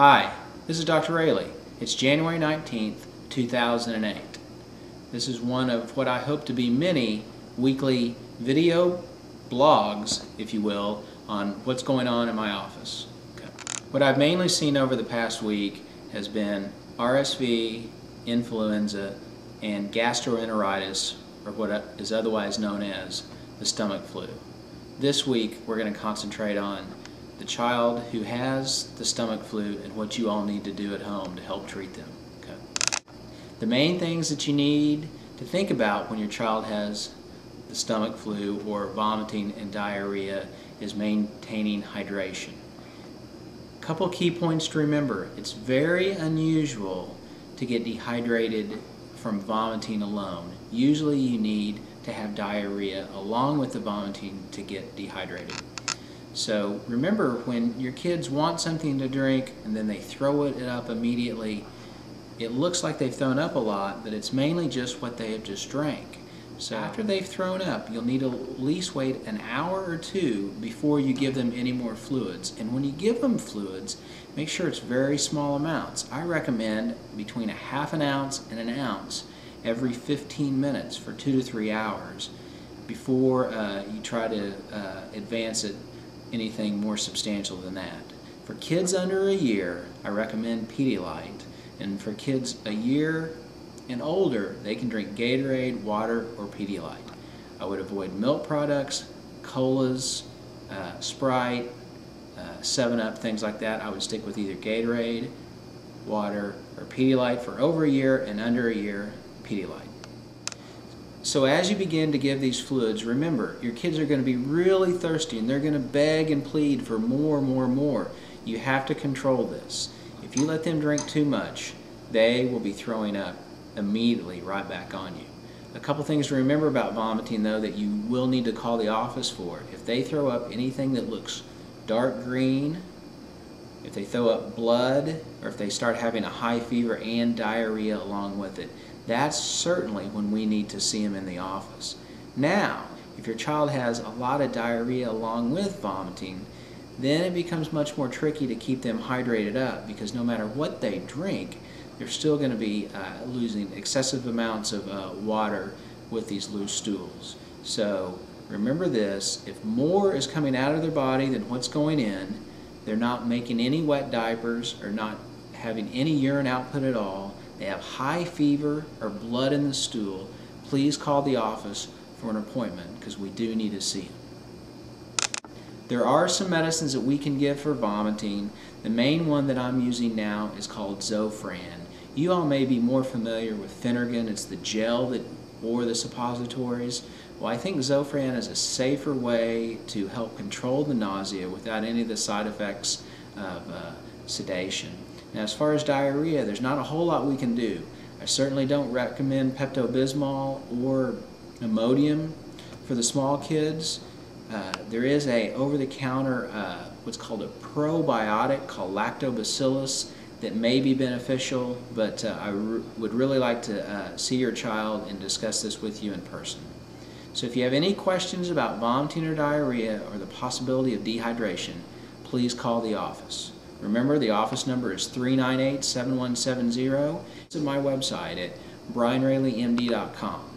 Hi, this is Dr. Raley. It's January 19th, 2008. This is one of what I hope to be many weekly video blogs, if you will, on what's going on in my office. Okay. What I've mainly seen over the past week has been RSV, influenza, and gastroenteritis, or what is otherwise known as the stomach flu. This week we're going to concentrate on the child who has the stomach flu and what you all need to do at home to help treat them. Okay. The main things that you need to think about when your child has the stomach flu or vomiting and diarrhea is maintaining hydration. A couple key points to remember. It's very unusual to get dehydrated from vomiting alone. Usually you need to have diarrhea along with the vomiting to get dehydrated. So remember, when your kids want something to drink and then they throw it up immediately, it looks like they've thrown up a lot, but it's mainly just what they have just drank. So after they've thrown up, you'll need to at least wait an hour or two before you give them any more fluids. And when you give them fluids, make sure it's very small amounts. I recommend between a half an ounce and an ounce every 15 minutes for 2 to 3 hours before you try to advance it anything more substantial than that. For kids under a year, I recommend Pedialyte, and for kids a year and older, they can drink Gatorade, water, or Pedialyte. I would avoid milk products, colas, Sprite, 7-Up, things like that. I would stick with either Gatorade, water, or Pedialyte for over a year, and under a year, Pedialyte. So as you begin to give these fluids, remember, your kids are going to be really thirsty and they're going to beg and plead for more. You have to control this. If you let them drink too much, they will be throwing up immediately right back on you. A couple things to remember about vomiting, though, that you will need to call the office for. If they throw up anything that looks dark green, if they throw up blood, or if they start having a high fever and diarrhea along with it, that's certainly when we need to see them in the office. Now, if your child has a lot of diarrhea along with vomiting, then it becomes much more tricky to keep them hydrated up, because no matter what they drink, they're still going to be losing excessive amounts of water with these loose stools. So remember this: if more is coming out of their body than what's going in, they're not making any wet diapers or not having any urine output at all, they have high fever or blood in the stool, please call the office for an appointment, because we do need to see them. There are some medicines that we can give for vomiting. The main one that I'm using now is called Zofran. You all may be more familiar with Phenergan. It's the gel or the suppositories. Well, I think Zofran is a safer way to help control the nausea without any of the side effects of sedation. Now, as far as diarrhea, there's not a whole lot we can do. I certainly don't recommend Pepto-Bismol or Imodium for the small kids. There is a over-the-counter what's called a probiotic called Lactobacillus that may be beneficial, but I would really like to see your child and discuss this with you in person. So if you have any questions about vomiting or diarrhea or the possibility of dehydration, please call the office. Remember, the office number is 398-7170. It's at my website at brianraleymd.com.